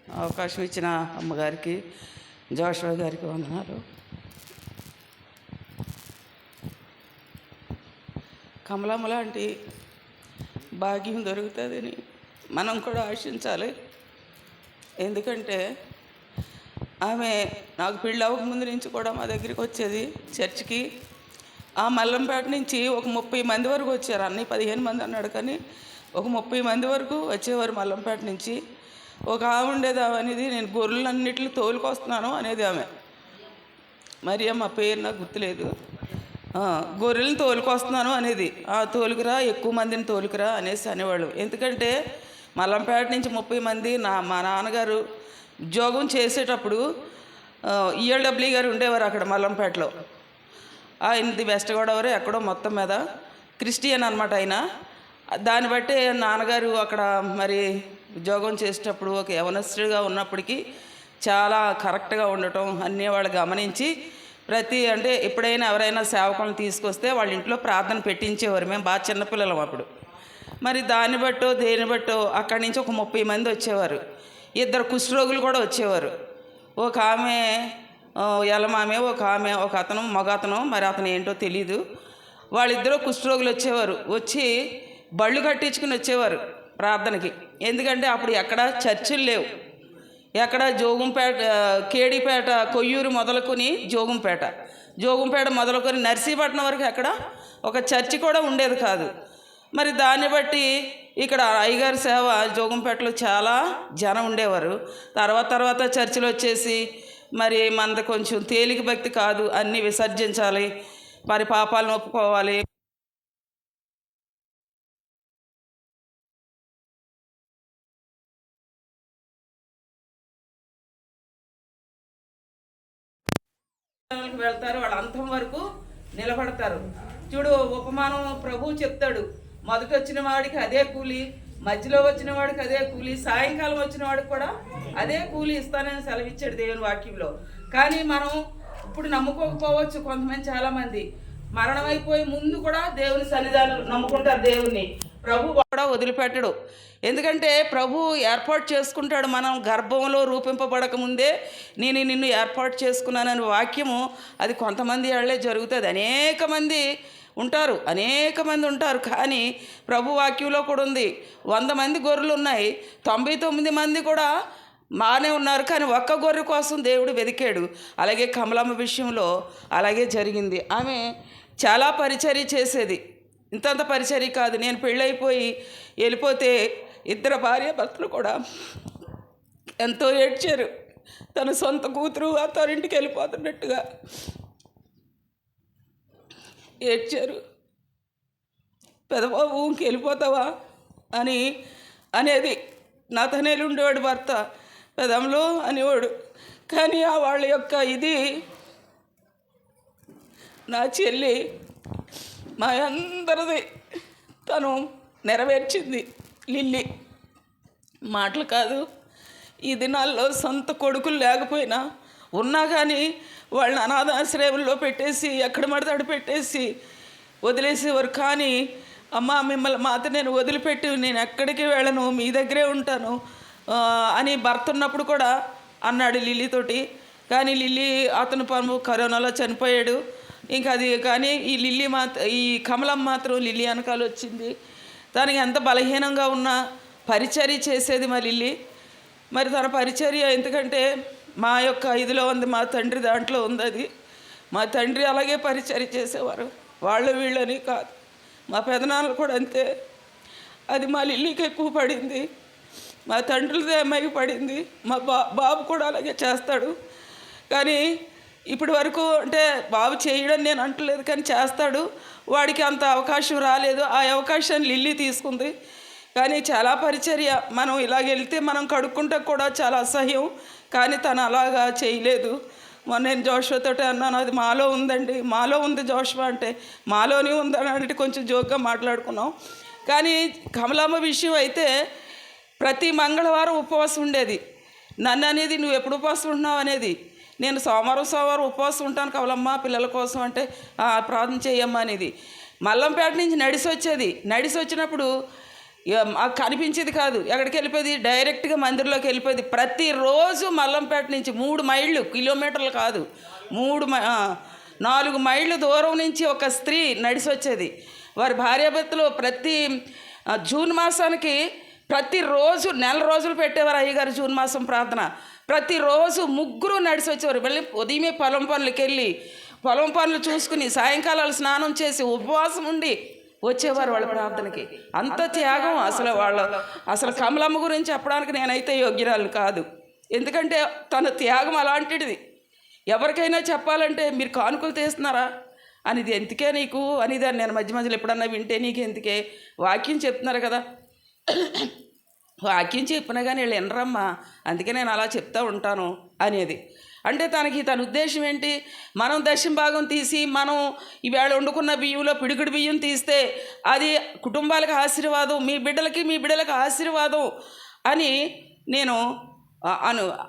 అవకాశం ఇచ్చిన అమ్మగారికి, జోషువా గారికి వందనాలు. కమలమ్మ లాంటి భాగ్యం దొరుకుతుందని మనం కూడా ఆశించాలి. ఎందుకంటే ఆమె నాకు పెళ్ళి అవ్వకముందు నుంచి కూడా మా దగ్గరికి వచ్చేది చర్చికి. ఆ మల్లంపేట నుంచి ఒక 30 మంది వరకు వచ్చారు. అన్నీ 15 మంది అన్నాడు, కానీ ఒక 30 మంది వరకు వచ్చేవారు మల్లంపేట నుంచి. ఒక ఆమె ఉండేది, ఆమె అనేది నేను గొర్రెలన్నిటిని తోలుకొస్తున్నాను అనేది ఆమె. మరి మా పేరు నాకు గుర్తులేదు. గొర్రెలను తోలుకొస్తున్నాను అనేది, తోలుకురా, ఎక్కువ మందిని తోలుకురా అనేసి అనేవాళ్ళు. ఎందుకంటే మల్లంపేట నుంచి 30 మంది మా నాన్నగారు ఉద్యోగం చేసేటప్పుడు ఈఎల్డబ్ల్యూ గారు ఉండేవారు అక్కడ మల్లంపేటలో. ఆయనది వెస్ట్ గోదావరి ఎక్కడో మొత్తం మీద క్రిస్టియన్ అనమాట ఆయన. దాన్ని బట్టి నాన్నగారు అక్కడ మరి ఉద్యోగం చేసేటప్పుడు ఒక యవనస్తుడిగా ఉన్నప్పటికీ చాలా కరెక్ట్గా ఉండటం అన్నీ వాళ్ళు గమనించి అంటే ఎప్పుడైనా ఎవరైనా సేవకులను తీసుకొస్తే వాళ్ళ ఇంట్లో ప్రార్థన పెట్టించేవారు. మేము బాగా చిన్నపిల్లలం అప్పుడు. మరి దాన్ని బట్టో దేని బట్టో అక్కడి నుంచి ఒక 30 మంది వచ్చేవారు. 2 కుష్ఠరోగులు కూడా వచ్చేవారు. ఒక ఆమె ఎలమామె, ఒక అతను మగ అతను, మరి అతను ఏంటో తెలీదు. వాళ్ళిద్దరూ కుష్ఠరోగులు వచ్చేవారు. వచ్చి బళ్ళు కట్టించుకుని వచ్చేవారు ప్రార్థనకి. ఎందుకంటే అప్పుడు ఎక్కడ చర్చిలు లేవు. ఎక్కడ జోగుంపేట, కేడీపేట, కొయ్యూరు మొదలుకొని జోగుంపేట మొదలుకొని నర్సీపట్నం వరకు ఎక్కడ ఒక చర్చి కూడా ఉండేది కాదు. మరి దాన్ని బట్టి ఇక్కడ అయ్యగారి సేవ జోగంపేటలో చాలా జనం ఉండేవారు. తర్వాత చర్చిలు వచ్చేసి మరి మనది కొంచెం తేలిక భక్తి కాదు, అన్నీ విసర్జించాలి, మరి పాపాలను ఒప్పుకోవాలి. వెళ్తారు, వాళ్ళ అంతం వరకు నిలబడతారు. చూడు, ఉపమానం ప్రభువు చెప్తాడు, మొదట వచ్చిన వాడికి అదే కూలి, మధ్యలో వచ్చిన వాడికి అదే కూలి, సాయంకాలం వచ్చిన వాడికి కూడా అదే కూలి ఇస్తానని సెలవిచ్చాడు దేవుని వాక్యంలో. కానీ మనం ఇప్పుడు నమ్ముకోకపోవచ్చు. కొంతమంది చాలామంది మరణం అయిపోయి ముందు కూడా దేవుని సన్నిధానం నమ్ముకుంటారు. దేవుణ్ణి ప్రభు కూడా వదిలిపెట్టడు. ఎందుకంటే ప్రభు ఏర్పాటు చేసుకుంటాడు. మనం గర్భంలో రూపింపబడక ముందే నేను నిన్ను ఏర్పాటు చేసుకున్నానని వాక్యము అది కొంతమంది వాళ్ళే జరుగుతుంది. అనేక మంది ఉంటారు. కానీ ప్రభు వాక్యంలో కూడా ఉంది, 100 మంది గొర్రెలు ఉన్నాయి, 99 మంది కూడా బాగానే ఉన్నారు, కానీ ఒక్క గొర్రె కోసం దేవుడు వెతికాడు. అలాగే కమలమ్మ విషయంలో అలాగే జరిగింది. ఆమె చాలా పరిచర్య చేసేది. ఇంతంత పరిచర్య కాదు. నేను పెళ్ళైపోయి వెళ్ళిపోతే 2 భార్యాభర్తలు కూడా ఎంతో ఏడ్చారు. తన సొంత కూతురు అత్తారింటికి వెళ్ళిపోతున్నట్టుగా ఏడ్చారు. పెదబాబు ఇంకెళ్ళిపోతావా అని అనేది. నాతనేలు ఉండేవాడు భర్త, పెదంలో అనేవాడు. కానీ వాళ్ళ యొక్క ఇది నా చెల్లి మా అందరిది తను నెరవేర్చింది. లిల్లీ మాటలు కాదు. ఈ దినాల్లో సొంత కొడుకులు లేకపోయినా ఉన్నా కానీ వాళ్ళని అనాథాశ్రయంలో పెట్టేసి ఎక్కడ మడతాడు పెట్టేసి వదిలేసేవారు. కానీ అమ్మ, మిమ్మల్ని మాత్రం నేను వదిలిపెట్టి నేను ఎక్కడికి వెళ్ళను, మీ దగ్గరే ఉంటాను అని భర్త ఉన్నప్పుడు కూడా అన్నాడు లిల్లీతోటి. కానీ లిల్లీ అతను కరోనాలో చనిపోయాడు. ఇంకా అది కానీ ఈ కమలమ్మ మాత్రం లిల్లీ వెనకాల వచ్చింది. తనకి ఎంత బలహీనంగా ఉన్నా పరిచర్య చేసేది మా లిల్లీ. మరి తన పరిచర్య ఎందుకంటే మా యొక్క ఇదిలో ఉంది, మా తండ్రి దాంట్లో ఉంది. అది మా తండ్రి అలాగే పరిచర్య చేసేవారు, వీళ్ళని కాదు. మా పెదనాన్నలు కూడా అంతే. అది మా లిల్లీకి ఎక్కువ పడింది, మా తండ్రిదే అమ్మాయికి పడింది. మా బాబు కూడా అలాగే చేస్తాడు. కానీ ఇప్పటి వరకు అంటే బాబు చేయడం నేను అంటలేదు, కానీ చేస్తాడు. వాడికి అంత అవకాశం రాలేదు. ఆ అవకాశాన్ని లిల్లీ తీసుకుంది. కానీ చాలా పరిచర్య. మనం ఇలాగ వెళ్తే మనం కడుక్కుంటే కూడా చాలా అసహ్యం, కానీ తను అలాగా చేయలేదు. మొన్న నేను జోషువాతో అన్నాను, అది మాలో ఉందండి, మాలో ఉంది జోషువా అంటే, మాలోనే ఉందని అంటే కొంచెం జోక్గా మాట్లాడుకున్నాం. కానీ కమలమ్మ విషయం అయితే ప్రతి మంగళవారం ఉపవాసం ఉండేది. నన్ను అనేది, నువ్వు ఎప్పుడు ఉపవాసం ఉంటున్నావు అనేది. నేను సోమవారం ఉపవాసం ఉంటాను కమలమ్మ పిల్లల కోసం అంటే, ప్రార్థన చేయమ్మా అనేది. మల్లంపేట నుంచి నడిచి వచ్చినప్పుడు మాకు కనిపించేది కాదు. ఎక్కడికి వెళ్ళిపోయేది? డైరెక్ట్గా మందిరంలోకి వెళ్ళిపోయేది. ప్రతిరోజు మల్లంపేట నుంచి 3 మైళ్ళు, కిలోమీటర్లు కాదు, 4 మైళ్ళు దూరం నుంచి ఒక స్త్రీ నడిచి వచ్చేది. వారి భార్యాభర్తలు ప్రతి జూన్ మాసానికి ప్రతిరోజు నెల రోజులు పెట్టేవారు అయ్యగారు జూన్ మాసం ప్రార్థన. ప్రతిరోజు 3 నడిచి వచ్చేవారు. మళ్ళీ ఉదయమే పొలం పనులకి వెళ్ళి పొలం పనులు చూసుకుని సాయంకాలాలు స్నానం చేసి ఉపవాసం ఉండి వచ్చేవారు వాళ్ళ ప్రార్థనకి. అంత త్యాగం. అసలు కమలమ్మ గురించి చెప్పడానికి నేనైతే యోగ్యురాలు కాదు. ఎందుకంటే తన త్యాగం అలాంటిది. ఎవరికైనా చెప్పాలంటే మీరు కానుకలు తీస్తున్నారా అనేది ఎందుకే నీకు అనేదాన్ని నేను మధ్య మధ్యలో ఎప్పుడన్నా వింటే నీకు ఎందుకే, వాక్యం చెప్తున్నారు కదా, వాక్యం చెప్పినా కానీ వీళ్ళు వినరమ్మా, అందుకే నేను అలా చెప్తూ ఉంటాను అనేది. అంటే తన ఉద్దేశం ఏంటి? మనం దశమ భాగం తీసి మనం ఈవేళ వండుకున్న బియ్యంలో పిడికిడి బియ్యం తీస్తే అది కుటుంబాలకు ఆశీర్వాదం, మీ బిడ్డలకు ఆశీర్వాదం అని నేను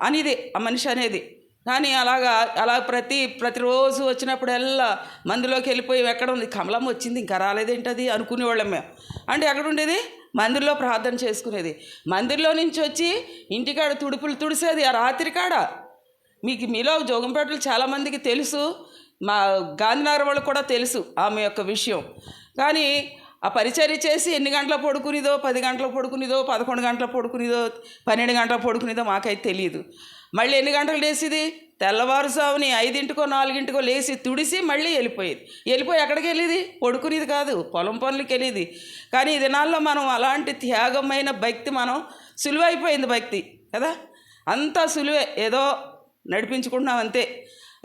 అనేది ఆ మనిషి అనేది. కానీ అలా ప్రతిరోజు వచ్చినప్పుడల్లా మందులోకి వెళ్ళిపోయి ఎక్కడ ఉంది కమలమ్మ వచ్చింది ఇంకా రాలేదేంటది అనుకునేవాళ్ళం మేము. అంటే ఎక్కడ ఉండేది? మందిరంలో ప్రార్థన చేసుకునేది. మందిరంలో నుంచి వచ్చి ఇంటికాడ తుడుపులు తుడిసేది ఆ రాత్రి కాడ. మీలో జోగంపేటలు చాలామందికి తెలుసు, మా గాంధీనగర్ వాళ్ళకు కూడా తెలుసు ఆమె యొక్క విషయం. కానీ ఆ పరిచర్య చేసి ఎన్ని గంటల పడుకునేదో, 10 గంటలు పడుకునేదో, 11 గంటలు పడుకునేదో, 12 గంటలు పడుకునేదో మాకైతే తెలియదు. మళ్ళీ ఎన్ని గంటలు లేచేది? తెల్లవారుజాముని 5ంటికో 4ంటికో లేచి తుడిసి మళ్ళీ వెళ్ళిపోయేది. వెళ్ళిపోయి ఎక్కడికి వెళ్ళేది? పడుకునేది కాదు, పొలం పనులకి వెళ్ళేది. కానీ ఈ దినాల్లో మనం అలాంటి త్యాగమైన భక్తి మనం సులువైపోయింది భక్తి కదా, అంతా సులువే. ఏదో నడిపించుకుంటున్నాం అంతే.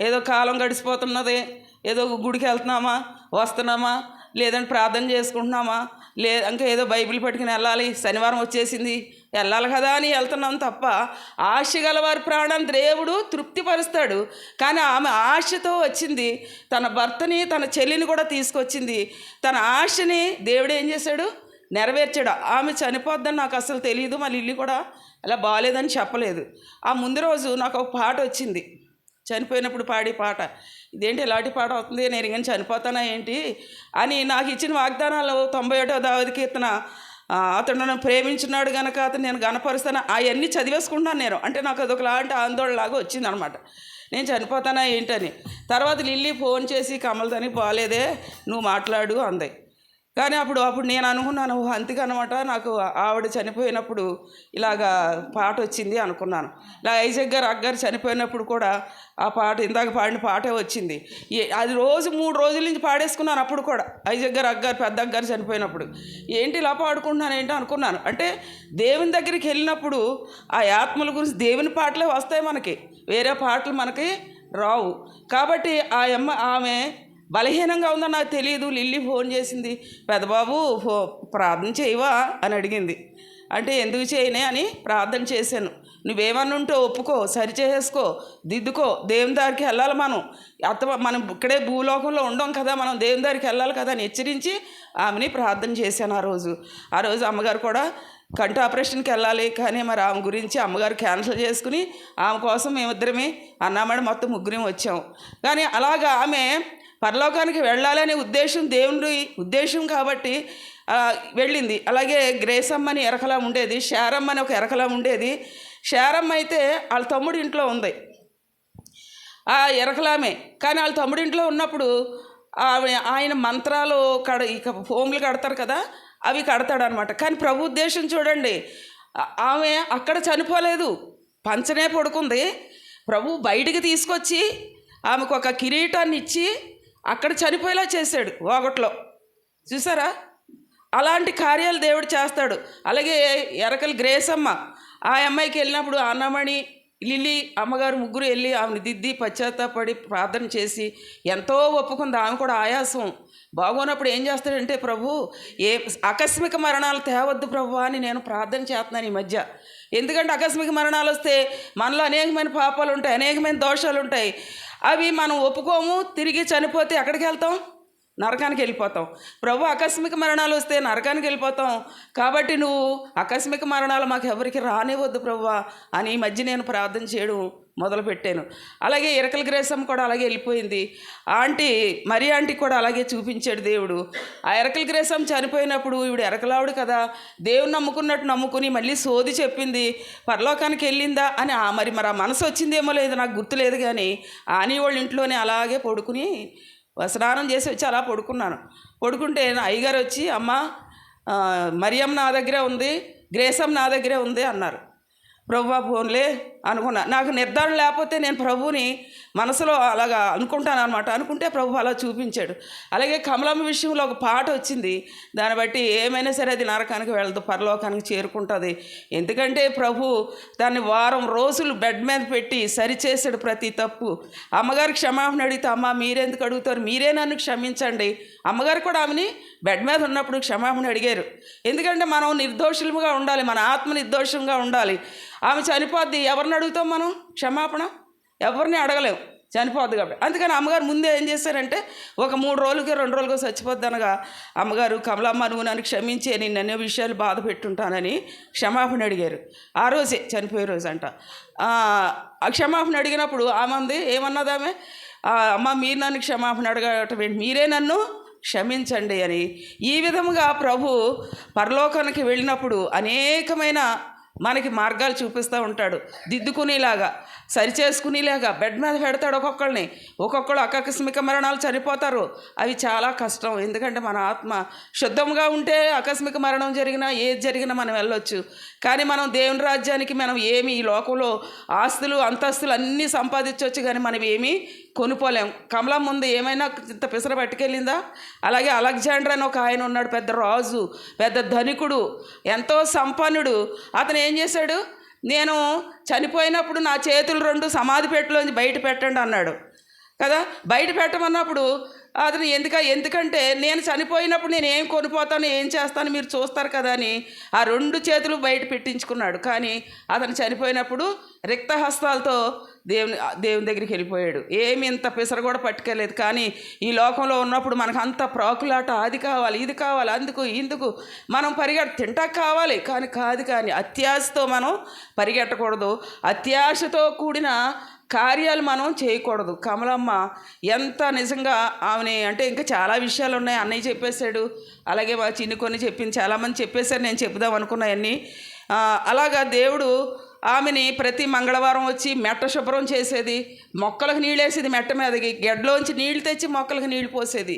ఏదో కాలం గడిచిపోతున్నది, ఏదో గుడికి వెళ్తున్నామా వస్తున్నామా, లేదంటే ప్రార్థన చేసుకుంటున్నామా, ఇంకా ఏదో బైబిల్ పట్టుకుని వెళ్ళాలి, శనివారం వచ్చేసింది వెళ్ళాలి కదా అని వెళ్తున్నాం తప్ప, ఆశ గలవారి ప్రాణాన్ని దేవుడు తృప్తిపరుస్తాడు. కానీ ఆమె ఆశతో వచ్చింది, తన భర్తని తన చెల్లిని కూడా తీసుకొచ్చింది. తన ఆశని దేవుడు ఏం చేశాడు? నెరవేర్చాడు. ఆమె చనిపోద్దని నాకు అసలు తెలియదు, మళ్ళీ ఇల్లు కూడా అలా బాగాలేదని చెప్పలేదు. ఆ ముందు రోజు నాకు ఒక పాట వచ్చింది, చనిపోయినప్పుడు పాడే పాట. ఇదేంటి ఇలాంటి పాట అవుతుంది, నేను ఇంకా చనిపోతానా ఏంటి అని నాకు ఇచ్చిన వాగ్దానాలు 91వ దావీదు కీర్తన, అతడు నన్ను ప్రేమించున్నాడు కనుక అతను నేను గణపరుస్తాను, అవన్నీ చదివేసుకుంటున్నాను నేను. అంటే నాకు అదొకలాంటి ఆందోళనలాగా వచ్చిందనమాట, నేను చనిపోతానా ఏంటని. తర్వాత లిల్లీ ఫోన్ చేసి కమలతని బాగాలేదే నువ్వు మాట్లాడు అంది. కానీ అప్పుడు నేను అనుకున్నాను, అంతకనమాట నాకు ఆవిడ చనిపోయినప్పుడు ఇలాగా పాట వచ్చింది అనుకున్నాను. ఇలా ఐజక్ గారు అగ్గగారు చనిపోయినప్పుడు కూడా ఆ పాట, ఇందాక పాడిన పాటే వచ్చింది. అది రోజు 3 రోజుల నుంచి పాడేసుకున్నాను. అప్పుడు కూడా ఐజక్ గారు అగ్గగారు పెద్ద అగ్గగారు చనిపోయినప్పుడు ఏంటి ఇలా పాడుకుంటున్నాను ఏంటో అనుకున్నాను. అంటే దేవుని దగ్గరికి వెళ్ళినప్పుడు ఆ ఆత్మల గురించి దేవుని పాటలే వస్తాయి మనకి, వేరే పాటలు మనకి రావు. కాబట్టి ఆమె బలహీనంగా ఉందని నాకు తెలియదు. లిల్లీ ఫోన్ చేసింది, పెద్దబాబు ప్రార్థన చేయవా అని అడిగింది. అంటే ఎందుకు చేయనే అని ప్రార్థన చేశాను. నువ్వేమన్నా ఉంటే ఒప్పుకో, సరి చేసుకో, దిద్దుకో, దేవుని దారికి వెళ్ళాలి మనం ఇక్కడే భూలోకంలో ఉండం కదా, మనం దేవుని దారికి వెళ్ళాలి కదా అని హెచ్చరించి ఆమెని ప్రార్థన చేశాను. ఆ రోజు అమ్మగారు కూడా కంటి ఆపరేషన్కి వెళ్ళాలి, కానీ మరి ఆమె గురించి అమ్మగారు క్యాన్సిల్ చేసుకుని ఆమె కోసం మేమిద్దరమే అన్నామని మొత్తం 3 వచ్చాము. కానీ అలాగా ఆమె పరలోకానికి వెళ్ళాలనే ఉద్దేశం దేవుని ఉద్దేశం కాబట్టి వెళ్ళింది. అలాగే గ్రేసమ్మని ఎరకలా ఉండేది, శారమ్మ అని ఒక ఎరకలా ఉండేది. శారమ్మ అయితే వాళ్ళ తమ్ముడి ఇంట్లో ఉంది, ఆ ఎరకలామే. కానీ వాళ్ళ తమ్ముడి ఇంట్లో ఉన్నప్పుడు ఆయన మంత్రాలు ఇక హోములు కడతారు కదా, అవి కడతాడనమాట. కానీ ప్రభు ఉద్దేశం చూడండి, ఆమె అక్కడ చనిపోలేదు, పంచనే పడుకుంది. ప్రభు బయటికి తీసుకొచ్చి ఆమెకు ఒక కిరీటాన్ని ఇచ్చి అక్కడ చనిపోయేలా చేశాడు వాగట్లో. చూసారా, అలాంటి కార్యాలు దేవుడు చేస్తాడు. అలాగే ఎరకల గ్రేసమ్మ, ఆ అమ్మాయికి వెళ్ళినప్పుడు అన్నమణి, లిల్లీ అమ్మగారు 3 వెళ్ళి ఆమెను దిద్ది పశ్చాత్తాపడి ప్రార్థన చేసి ఎంతో ఒప్పుకుంది. ఆమె కూడా ఆయాసం బాగోనప్పుడు ఏం చేస్తాడంటే, ప్రభు ఆకస్మిక మరణాలు తేవద్దు ప్రభు అని నేను ప్రార్థన చేస్తున్నాను ఈ మధ్య. ఎందుకంటే ఆకస్మిక మరణాలు వస్తే మనలో అనేకమైన పాపాలు ఉంటాయి, అనేకమైన దోషాలు ఉంటాయి. అవి మనం ఒప్పుకోము. తిరిగి చనిపోతే ఎక్కడికి వెళ్తాం? నరకానికి వెళ్ళిపోతాం. ప్రభు ఆకస్మిక మరణాలు వస్తే నరకానికి వెళ్ళిపోతాం. కాబట్టి నువ్వు ఆకస్మిక మరణాలు మాకు ఎవరికి రానివద్దు ప్రభువా అని ఈ మధ్య నేను ప్రార్థన చేయడం మొదలుపెట్టాను. అలాగే ఇరకల గ్రేసమ్మ కూడా అలాగే వెళ్ళిపోయింది. మరి ఆంటీ కూడా అలాగే చూపించాడు దేవుడు. ఆ ఇరకల గ్రేసమ్మ చనిపోయినప్పుడు ఈవిడ ఎరకలావుడు కదా, దేవుని నమ్ముకున్నట్టు నమ్ముకుని మళ్ళీ సోది చెప్పింది, పరలోకానికి వెళ్ళిందా అని మరి ఆ మనసు వచ్చిందేమో లేదు నాకు గుర్తులేదు. కానీ ఆని వాళ్ళ ఇంట్లోనే అలాగే పడుకుని స్నానం చేసి వచ్చి అలా పడుకుంటే నా అయ్యగారు వచ్చి, అమ్మ మరియమ్మ నా దగ్గరే ఉంది, గ్రేసమ్మ నా దగ్గరే ఉంది అన్నారు. ప్రభువా ఫోన్లే అనుకున్నా. నాకు నిర్ధారణ లేకపోతే నేను ప్రభువుని మనసులో అలాగా అనుకుంటాను అనమాట. అనుకుంటే ప్రభు అలా చూపించాడు. అలాగే కమలమ్మ విషయంలో ఒక పాట వచ్చింది. దాన్ని బట్టి ఏమైనా సరే అది నరకానికి వెళ్ళదు, పరలోకానికి చేరుకుంటుంది. ఎందుకంటే ప్రభు దాన్ని వారం రోజులు బెడ్ మీద పెట్టి సరిచేశాడు ప్రతి తప్పు. అమ్మగారు క్షమాపణ అడిగితే, అమ్మ మీరెందుకు అడుగుతారు, మీరే నన్ను క్షమించండి. అమ్మగారు కూడా ఆమెని బెడ్ మీద ఉన్నప్పుడు క్షమాపణ అడిగారు. ఎందుకంటే మనం నిర్దోషులుగా ఉండాలి, మన ఆత్మ నిర్దోషంగా ఉండాలి. ఆమె చనిపోద్ది, ఎవరిని అడుగుతాం మనం క్షమాపణ? ఎవరిని అడగలేము, చనిపోద్ది కాబట్టి. అందుకని అమ్మగారు ముందే ఏం చేశారంటే ఒక 3 రోజులకి 2 రోజులకో చచ్చిపోద్ది అనగా అమ్మగారు, కమలమ్మ నువ్వు నన్ను క్షమించే, నేను అన్ని విషయాలు బాధ పెట్టుంటానని క్షమాపణ అడిగారు. ఆ రోజే చనిపోయే రోజు అంట. ఆ క్షమాపణ అడిగినప్పుడు ఆమె ఏమన్నది, ఆమె అమ్మ మీరు నన్ను క్షమాపణ అడగటం ఏంటి, మీరే నన్ను క్షమించండి అని. ఈ విధముగా ప్రభు పరలోకానికి వెళ్ళినప్పుడు అనేకమైన మనకి మార్గాలు చూపిస్తూ ఉంటాడు. దిద్దుకునేలాగా, సరిచేసుకునేలాగా బెడ్ మీద పెడతాడు ఒక్కొక్కళ్ళు ఆకస్మిక మరణాలు చనిపోతారు. అవి చాలా కష్టం. ఎందుకంటే మన ఆత్మ శుద్ధంగా ఉంటే ఆకస్మిక మరణం జరిగినా ఏది జరిగినా మనం వెళ్ళొచ్చు. కానీ మనం దేవుని రాజ్యానికి మనం ఏమి ఈ లోకంలో ఆస్తులు అంతస్తులు అన్నీ సంపాదించవచ్చు, కానీ మనం ఏమీ కొనుక్కోలేం. కమలం ముందు ఏమైనా ఇంత పిసర పట్టుకెళ్ళిందా? అలాగే అలెగ్జాండర్ అని ఒక ఆయన ఉన్నాడు, పెద్ద రాజు, పెద్ద ధనికుడు, ఎంతో సంపన్నుడు. అతను ఏం చేశాడు, నేను చనిపోయినప్పుడు నా చేతులు 2 సమాధి పెట్టెలోంచి బయట పెట్టండి అన్నాడు కదా. బయట పెట్టమన్నప్పుడు అతను ఎందుకంటే నేను చనిపోయినప్పుడు నేను ఏం కొనిపోతాను, ఏం చేస్తాను మీరు చూస్తారు కదా అని ఆ 2 చేతులు బయట పెట్టించుకున్నాడు. కానీ అతను చనిపోయినప్పుడు రిక్త హస్తాలతో దేవుని దగ్గరికి వెళ్ళిపోయాడు. ఏమి ఇంత పిసర కూడా పట్టుకెళ్ళలేదు. కానీ ఈ లోకంలో ఉన్నప్పుడు మనకు అంత ప్రాకులాట, అది కావాలి ఇది కావాలి, ఇందుకు మనం తింటాక కావాలి కానీ అత్యాశతో మనం పరిగెట్టకూడదు. అత్యాశతో కూడిన కార్యాలు మనం చేయకూడదు. కమలమ్మ ఎంత నిజంగా ఆమెని అంటే ఇంకా చాలా విషయాలు ఉన్నాయి, అన్నయ్య చెప్పేశాడు. అలాగే మా చిన్ని కొన్ని చెప్పింది, చాలామంది చెప్పేశారు, నేను చెప్దాం అనుకున్నాయన్నీ. అలాగా దేవుడు ఆమెని ప్రతి మంగళవారం వచ్చి మెట్ట శుభ్రం చేసేది, మొక్కలకు నీళ్ళు వేసేది, మెట్ట మీదకి గెడ్లోంచి నీళ్లు తెచ్చి మొక్కలకు నీళ్లు పోసేది.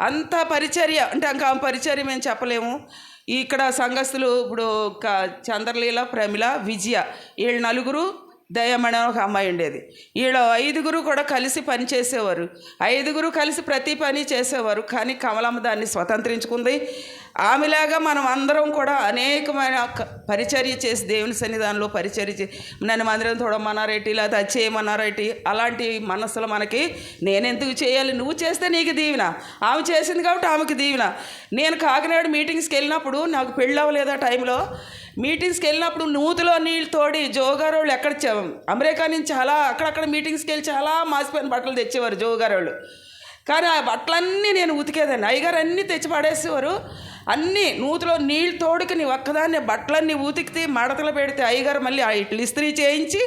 అంత పరిచర్య అంటే ఇంకా ఆమె పరిచర్య మేము చెప్పలేము. ఇక్కడ సంఘస్థులు ఇప్పుడు చంద్రలీల, ప్రమిళ, విజయ, వీళ్ళు 4, దయమణి ఒక అమ్మాయి ఉండేది. వీళ్ళు 5 కూడా కలిసి పని చేసేవారు. 5 కలిసి ప్రతి పని చేసేవారు. కానీ కమలమ్మ దాన్ని స్వతంత్రించుకుంది. ఆమెలాగా మనం అందరం కూడా అనేకమైన పరిచర్య చేసి దేవుని సన్నిధానంలో పరిచర్య చేసి నన్ను మందిరం తోడమన్నారేటి, లేదా అది చేయమన్నారేటి, అలాంటి మనసులో మనకి నేనెందుకు చేయాలి, నువ్వు చేస్తే నీకు దీవెన, ఆమె చేసింది కాబట్టి ఆమెకు దీవెన. నేను కాకినాడ మీటింగ్స్కి వెళ్ళినప్పుడు, నాకు పెళ్ళి అవ్వలేదు ఆ టైంలో, మీటింగ్స్కి వెళ్ళినప్పుడు నూతిలో నీళ్ళు తోడి జోగారోళ్ళు అమెరికా నుంచి చాలా అక్కడక్కడ మీటింగ్స్కి వెళ్ళి చాలా మాసిపోయిన బట్టలు తెచ్చేవారు జోగారోళ్ళు. కానీ ఆ బట్టలన్నీ నేను ఉతికేదాన్ని, అయ్యగారు అన్నీ తెచ్చి పడేసేవారు. అన్నీ నూతిలో నీళ్ళు తోడుకుని ఒక్కదాన్ని బట్టలన్నీ ఉతికితే మడతలు పెడితే అయ్యగారు మళ్ళీ ఇట్లు ఇస్త్రీ చేయించి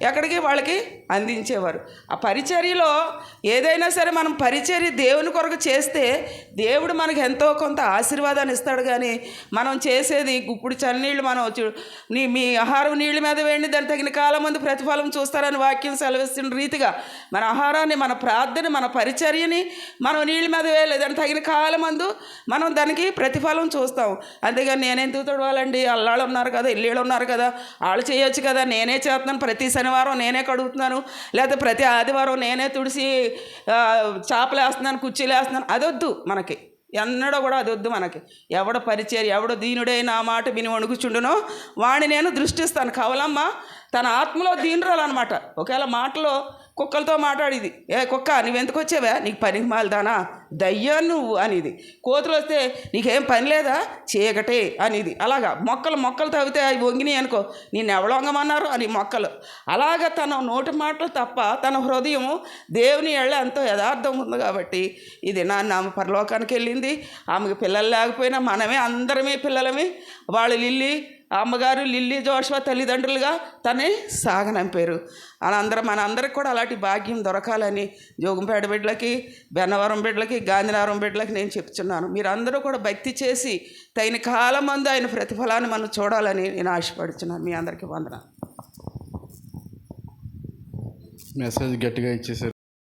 ఎక్కడికి వాళ్ళకి అందించేవారు. ఆ పరిచర్యలో ఏదైనా సరే మనం పరిచర్య దేవుని కొరకు చేస్తే దేవుడు మనకు ఎంతో కొంత ఆశీర్వాదాన్ని ఇస్తాడు. కానీ మనం చేసేది గుప్పుడు చన్నీళ్ళు మనం మీ ఆహారం నీళ్ళ మీద వేయండి, దాన్ని తగిన కాలం ముందు ప్రతిఫలం చూస్తారని వాక్యం సెలవిస్తున్న రీతిగా మన ఆహారాన్ని, మన ప్రార్థన, మన పరిచర్యని మనం నీళ్ళ మీద వేయలేదు, దాన్ని తగిన కాలం ముందు మనం దానికి ప్రతిఫలం చూస్తాం. అంతేగాని నేనెందుకు తొడవాలండి, అల్లాళ్ళు ఉన్నారు కదా, ఇల్లీళ్ళు ఉన్నారు కదా, వాళ్ళు చేయొచ్చు కదా, నేనే చేస్తున్నాను, ప్రతి శనివారం నేనే కడుగుతున్నాను, లేకపోతే ప్రతి ఆదివారం నేనే తుడిసి చాపలు వేస్తున్నాను, కుర్చీలు వేస్తున్నాను, అదొద్దు మనకి, ఎన్నడో కూడా అదొద్దు మనకి. ఎవడ పరిచర్య, ఎవడ దీనుడై నా మాట విని వణుకుచుండునో వాడిని నేను దృష్టిస్తాను. కవలమ్మ తన ఆత్మలో దీనురాలన్నమాట. ఒకవేళ మాటలో కుక్కలతో మాట్లాడేది, ఏ కుక్క నువ్వెందుకు వచ్చావా, నీకు పనికి మాలదానా, దయ్యం నువ్వు అనేది. కోతులు వస్తే నీకేం పని లేదా, చీకటి అనేది. అలాగా మొక్కలు తవ్వితే అవి వంగినాయి అనుకో, నేను ఎవరు వంగమన్నారు అని మొక్కలు. అలాగ తన నోటి మాటలు తప్ప తన హృదయము దేవుని ఎళ్ళ ఎంతో యథార్థం ఉంది కాబట్టి ఇది ఆమె పరలోకానికి వెళ్ళింది. ఆమెకు పిల్లలు లేకపోయినా మనమే అందరమే పిల్లలమే. వాళ్ళు లిల్లీ అమ్మగారు లిల్లీ జోషువా తల్లిదండ్రులుగా తనే సాగనంపారు. మనందరికి కూడా అలాంటి భాగ్యం దొరకాలని జోగంపేట బిడ్డలకి, బెన్నవరం బిడ్డలకి, గాంధీనగరం బిడ్డలకి నేను చెప్తున్నాను. మీరందరూ కూడా భక్తి చేసి తగిన కాలం మందు ఆయన ప్రతిఫలాన్ని మనం చూడాలని నేను ఆశపడుతున్నాను. మీ అందరికీ వందనాలు. మెసేజ్ గట్టిగా ఇచ్చేసారు.